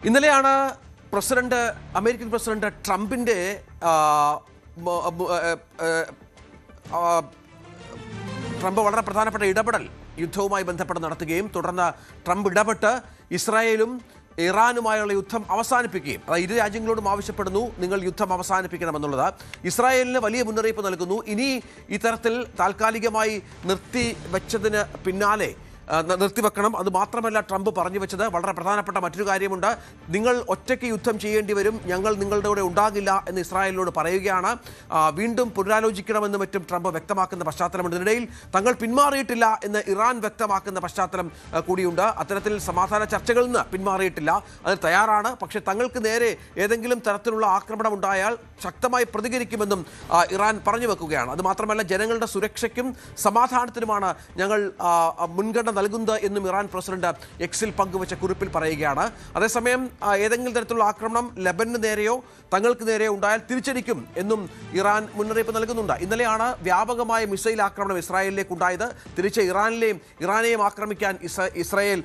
ഇന്നലെയാണ് American president ട്രംപിന്റെ Trump വളരെ പ്രധാനപ്പെട്ട ഇടപെടൽ യുദ്ധവുമായി ബന്ധപ്പെട്ട് നടത്തുകയും തുടർന്ന് ട്രംപ് ഇടപെട്ട് ഇസ്രായേലും ഇറാനുമായുള്ള യുദ്ധം അവസാനിപ്പിക്കുകയും ഇരു രാജ്യങ്ങളോടും ആവശ്യപ്പെടുന്നു നിങ്ങൾ യുദ്ധം അവസാനിപ്പിക്കണമെന്നുള്ളത്. ഇസ്രായേലിന് വലിയ മുന്നറിയിപ്പ് നൽകുന്നു. ഇനി ഇത്തരത്തിൽ താൽക്കാലികമായി നിർത്തിവെച്ചതിന് പിന്നാലെ നിർത്തിവെക്കണം. അത് മാത്രമല്ല, ട്രംപ് പറഞ്ഞു വെച്ചത് വളരെ പ്രധാനപ്പെട്ട മറ്റൊരു കാര്യമുണ്ട്. നിങ്ങൾ ഒറ്റയ്ക്ക് യുദ്ധം ചെയ്യേണ്ടി വരും, ഞങ്ങൾ നിങ്ങളുടെ കൂടെ ഉണ്ടാകില്ല എന്ന് ഇസ്രായേലിനോട് പറയുകയാണ്. വീണ്ടും പുനരാലോചിക്കണമെന്ന് മറ്റും ട്രംപ് വ്യക്തമാക്കുന്ന പശ്ചാത്തലമുണ്ട്. ഇതിനിടയിൽ തങ്ങൾ പിന്മാറിയിട്ടില്ല എന്ന് ഇറാൻ വ്യക്തമാക്കുന്ന പശ്ചാത്തലം കൂടിയുണ്ട്. അത്തരത്തിൽ സമാധാന ചർച്ചകളിൽ നിന്ന് പിന്മാറിയിട്ടില്ല, അതിന് തയ്യാറാണ്. പക്ഷേ തങ്ങൾക്ക് നേരെ ഏതെങ്കിലും തരത്തിലുള്ള ആക്രമണം ഉണ്ടായാൽ ശക്തമായി പ്രതികരിക്കുമെന്നും ഇറാൻ പറഞ്ഞു വെക്കുകയാണ്. അതുമാത്രമല്ല, ജനങ്ങളുടെ സുരക്ഷയ്ക്കും സമാധാനത്തിനുമാണ് ഞങ്ങൾ മുൻഗണന നൽകുന്നത് എന്നും ഇറാൻ പ്രസിഡന്റ് എക്സിൽ പങ്കുവച്ച കുറിപ്പിൽ പറയുകയാണ്. അതേസമയം ഏതെങ്കിലും തരത്തിലുള്ള ആക്രമണം ലെബനന് നേരെയോ തങ്ങൾക്ക് നേരെയോ ഉണ്ടായാൽ തിരിച്ചടിക്കും എന്നും ഇറാൻ മുന്നറിയിപ്പ് നൽകുന്നുണ്ട്. ഇന്നലെയാണ് വ്യാപകമായ മിസൈൽ ആക്രമണം ഇസ്രായേലിലേക്ക് ഉണ്ടായത്. തിരിച്ച് ഇറാനെയും ആക്രമിക്കാൻ ഇസ്രായേൽ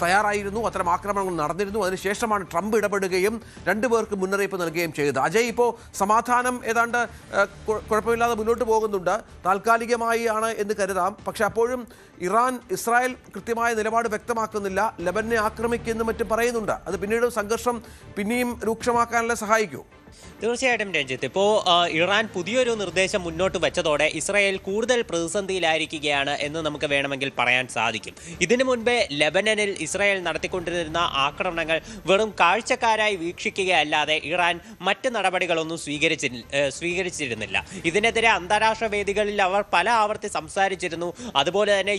തയ്യാറായിരുന്നു. അത്തരം ആക്രമണങ്ങൾ നടന്നിരുന്നു. അതിനുശേഷമാണ് ട്രംപ് ഇടപെടുകയും രണ്ടുപേർക്ക് മുന്നറിയിപ്പ് നൽകുകയും ചെയ്തത്. അജയ്, ഇപ്പോൾ സമാധാനം ഏതാണ്ട് കുഴപ്പമില്ലാതെ മുന്നോട്ട് പോകുന്നുണ്ട്. താൽക്കാലികമായി ആണ് എന്ന് കരുതാം. പക്ഷെ അപ്പോഴും ഇസ്രായേൽ കൃത്യമായ നിലപാട് വ്യക്തമാക്കുന്നില്ല. ലെബനനെ ആക്രമിക്കുമെന്നും മറ്റും പറയുന്നുണ്ട്. അത് പിന്നീട് സംഘർഷം പിന്നെയും രൂക്ഷമാക്കാനല്ലേ സഹായിക്കൂ? തീർച്ചയായിട്ടും രഞ്ജിത്ത്, ഇപ്പോൾ ഇറാൻ പുതിയൊരു നിർദ്ദേശം മുന്നോട്ട് വെച്ചതോടെ ഇസ്രായേൽ കൂടുതൽ പ്രതിസന്ധിയിലായിരിക്കുകയാണ് എന്ന് നമുക്ക് വേണമെങ്കിൽ പറയാൻ സാധിക്കും. ഇതിനു മുൻപേ ലെബനനിൽ ഇസ്രായേൽ നടത്തിക്കൊണ്ടിരുന്ന ആക്രമണങ്ങൾ വെറും കാഴ്ചക്കാരായി വീക്ഷിക്കുകയല്ലാതെ ഇറാൻ മറ്റ് നടപടികളൊന്നും സ്വീകരിച്ചിരുന്നില്ല. ഇതിനെതിരെ അന്താരാഷ്ട്ര വേദികളിൽ അവർ പല ആവർത്തി സംസാരിച്ചിരുന്നു. അതുപോലെ തന്നെ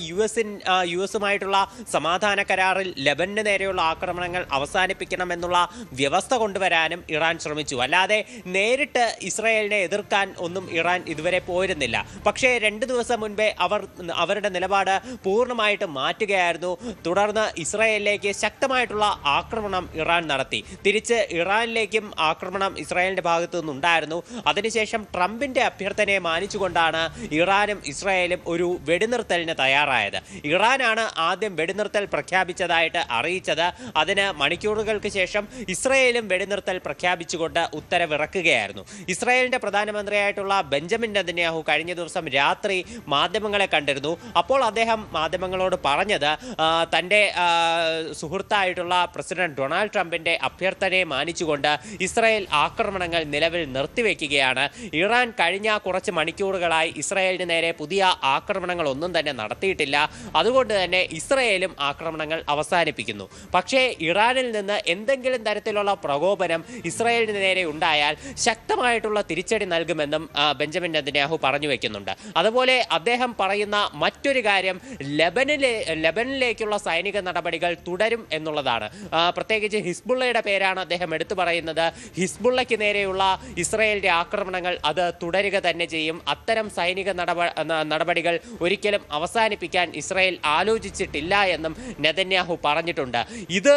യു എസുമായിട്ടുള്ള സമാധാന കരാറിൽ ലെബനന് നേരെയുള്ള ആക്രമണങ്ങൾ അവസാനിപ്പിക്കണമെന്നുള്ള വ്യവസ്ഥ കൊണ്ടുവരാനും ഇറാൻ ശ്രമിച്ചു. അല്ലാതെ നേരിട്ട് ഇസ്രായേലിനെ എതിർക്കാൻ ഒന്നും ഇറാൻ ഇതുവരെ പോയിരുന്നില്ല. പക്ഷേ 2 ദിവസം മുൻപേ അവരുടെ നിലപാട് പൂർണ്ണമായിട്ട് മാറ്റുകയായിരുന്നു. തുടർന്ന് ഇസ്രായേലിലേക്ക് ശക്തമായിട്ടുള്ള ആക്രമണം ഇറാൻ നടത്തി. തിരിച്ച് ഇറാനിലേക്കും ആക്രമണം ഇസ്രായേലിന്റെ ഭാഗത്തു നിന്നുണ്ടായിരുന്നു. അതിനുശേഷം ട്രംപിന്റെ അഭ്യർത്ഥനയെ മാനിച്ചുകൊണ്ടാണ് ഇറാനും ഇസ്രായേലും ഒരു വെടിനിർത്തലിന് തയ്യാറായത്. ഇറാനാണ് ആദ്യം വെടിനിർത്തൽ പ്രഖ്യാപിച്ചതായിട്ട് അറിയിച്ചത്. അതിന് മണിക്കൂറുകൾക്ക് ശേഷം ഇസ്രായേലും വെടിനിർത്തൽ പ്രഖ്യാപിച്ചുകൊണ്ട് ഉത്തരവിറക്കുകയായിരുന്നു. ഇസ്രായേലിന്റെ പ്രധാനമന്ത്രിയായിട്ടുള്ള ബെഞ്ചമിൻ നെതന്യാഹു കഴിഞ്ഞ ദിവസം രാത്രി മാധ്യമങ്ങളെ കണ്ടിരുന്നു. അപ്പോൾ അദ്ദേഹം മാധ്യമങ്ങളോട് പറഞ്ഞത് തൻ്റെ സുഹൃത്തായിട്ടുള്ള പ്രസിഡന്റ് ഡൊണാൾഡ് ട്രംപിന്റെ അഭ്യർത്ഥനയെ മാനിച്ചുകൊണ്ട് ഇസ്രായേൽ ആക്രമണങ്ങൾ നിലവിൽ നിർത്തിവെക്കുകയാണ്. ഇറാൻ കഴിഞ്ഞ കുറച്ച് മണിക്കൂറുകളായി ഇസ്രായേലിന് നേരെ പുതിയ ആക്രമണങ്ങൾ ഒന്നും തന്നെ നടത്തിയിട്ടില്ല. അതുകൊണ്ട് തന്നെ ഇസ്രായേലും ആക്രമണങ്ങൾ അവസാനിപ്പിക്കുന്നു. പക്ഷേ ഇറാനിൽ നിന്ന് എന്തെങ്കിലും തരത്തിലുള്ള പ്രകോപനം ഇസ്രായേലിന് നേരെ ഉണ്ടായാൽ ശക്തമായിട്ടുള്ള തിരിച്ചടി നൽകുമെന്നും ബെഞ്ചമിൻ നെതന്യാഹു പറഞ്ഞു വെക്കുന്നുണ്ട്. അതുപോലെ അദ്ദേഹം പറയുന്ന മറ്റൊരു കാര്യം ലെബനിലേക്കുള്ള സൈനിക നടപടികൾ തുടരും എന്നുള്ളതാണ്. പ്രത്യേകിച്ച് ഹിസ്ബുള്ളയുടെ പേരാണ് അദ്ദേഹം എടുത്തു പറയുന്നത്. ഹിസ്ബുള്ളയ്ക്ക് നേരെയുള്ള ഇസ്രായേലിന്റെ ആക്രമണങ്ങൾ അത് തുടരുക തന്നെ ചെയ്യും. അത്തരം സൈനിക നടപടികൾ ഒരിക്കലും അവസാനിപ്പിക്കാൻ ഇസ്രായേൽ ആലോചിച്ചിട്ടില്ല എന്നും നെതന്യാഹു പറഞ്ഞിട്ടുണ്ട്. ഇത്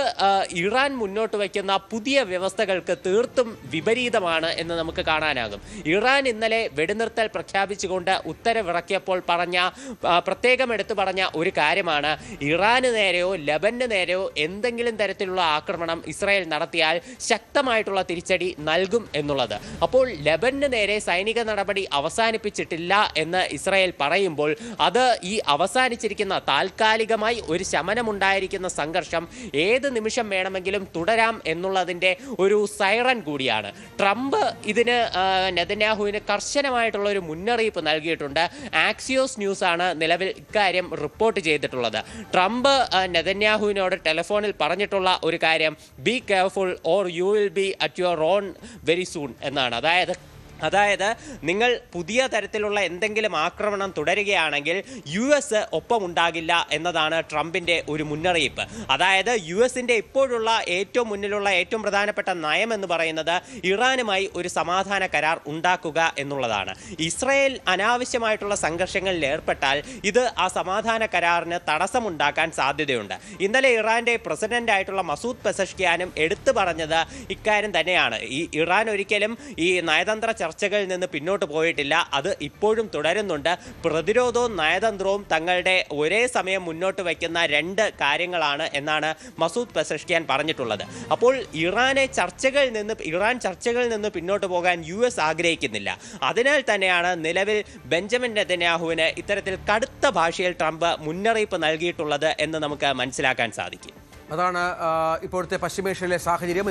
ഇറാൻ മുന്നോട്ട് വയ്ക്കുന്ന പുതിയ വ്യവസ്ഥകൾക്ക് തീർത്തും വിപരീതമാണ് എന്ന് നമുക്ക് കാണാനാകും. ഇറാൻ ഇന്നലെ വെടിനിർത്തൽ പ്രഖ്യാപിച്ചുകൊണ്ട് ഉത്തരവിറക്കിയപ്പോൾ പ്രത്യേകം എടുത്തു പറഞ്ഞ ഒരു കാര്യമാണ്, ഇറാന് നേരെയോ ലെബനന് നേരെയോ എന്തെങ്കിലും തരത്തിലുള്ള ആക്രമണം ഇസ്രായേൽ നടത്തിയാൽ ശക്തമായിട്ടുള്ള തിരിച്ചടി നൽകും എന്നുള്ളത്. അപ്പോൾ ലെബനന് നേരെ സൈനിക നടപടി അവസാനിപ്പിച്ചിട്ടില്ല എന്ന് ഇസ്രായേൽ പറയുമ്പോൾ അത് ഈ അവസാനിച്ചിരിക്കുന്ന താൽക്കാലികമായി ഒരു ശമനമുണ്ടായിരിക്കുന്ന സംഘർഷം ഏത് നിമിഷം വേണമെങ്കിലും തുടരാം എന്നുള്ളതിൻ്റെ ഒരു സൈറൻ കൂടിയാണ്. ട്രംപ് ഇതിന് നെതന്യാഹുവിന് കർശനമായിട്ടുള്ള ഒരു മുന്നറിയിപ്പ് നൽകിയിട്ടുണ്ട്. ആക്സിയോസ് ന്യൂസ് ആണ് നിലവിൽ ഇക്കാര്യം റിപ്പോർട്ട് ചെയ്തിട്ടുള്ളത്. ട്രംപ് നെതന്യാഹുവിനോട് ടെലിഫോണിൽ പറഞ്ഞിട്ടുള്ള ഒരു കാര്യം, be careful or you will be at your own very soon എന്നാണ്. അതായത് നിങ്ങൾ പുതിയ തരത്തിലുള്ള എന്തെങ്കിലും ആക്രമണം തുടരുകയാണെങ്കിൽ US ഒപ്പമുണ്ടാകില്ല എന്നതാണ് ട്രംപിൻ്റെ ഒരു മുന്നറിയിപ്പ്. അതായത് US-ൻ്റെ ഇപ്പോഴുള്ള ഏറ്റവും മുന്നിലുള്ള ഏറ്റവും പ്രധാനപ്പെട്ട നയം എന്ന് പറയുന്നത് ഇറാനുമായി ഒരു സമാധാന കരാർ ഉണ്ടാക്കുക എന്നുള്ളതാണ്. ഇസ്രായേൽ അനാവശ്യമായിട്ടുള്ള സംഘർഷങ്ങളിൽ ഏർപ്പെട്ടാൽ ഇത് ആ സമാധാന കരാറിന് തടസ്സമുണ്ടാക്കാൻ സാധ്യതയുണ്ട്. ഇന്നലെ ഇറാൻ്റെ പ്രസിഡന്റായിട്ടുള്ള മസൂദ് പെസഷ്കിയാനും എടുത്തു പറഞ്ഞത് ഇക്കാര്യം തന്നെയാണ്. ഈ ഇറാൻ ഒരിക്കലും ഈ നയതന്ത്ര ചർച്ചകളിൽ നിന്ന് പിന്നോട്ട് പോയിട്ടില്ല. അത് ഇപ്പോഴും തുടരുന്നുണ്ട്. പ്രതിരോധവും നയതന്ത്രവും തങ്ങളുടെ ഒരേ സമയം മുന്നോട്ട് വയ്ക്കുന്ന രണ്ട് കാര്യങ്ങളാണ് എന്നാണ് മസൂദ് പെസഷ്കിയാൻ പറഞ്ഞിട്ടുള്ളത്. അപ്പോൾ ഇറാൻ ചർച്ചകളിൽ നിന്ന് പിന്നോട്ട് പോകാൻ US ആഗ്രഹിക്കുന്നില്ല. അതിനാൽ തന്നെയാണ് നിലവിൽ ബെഞ്ചമിൻ നെതന്യാഹുവിന് ഇത്തരത്തിൽ കടുത്ത ഭാഷയിൽ ട്രംപ് മുന്നറിയിപ്പ് നൽകിയിട്ടുള്ളത് എന്ന് നമുക്ക് മനസ്സിലാക്കാൻ സാധിക്കും. അതാണ് ഇപ്പോഴത്തെ പശ്ചിമേഷ്യയിലെ സാഹചര്യം.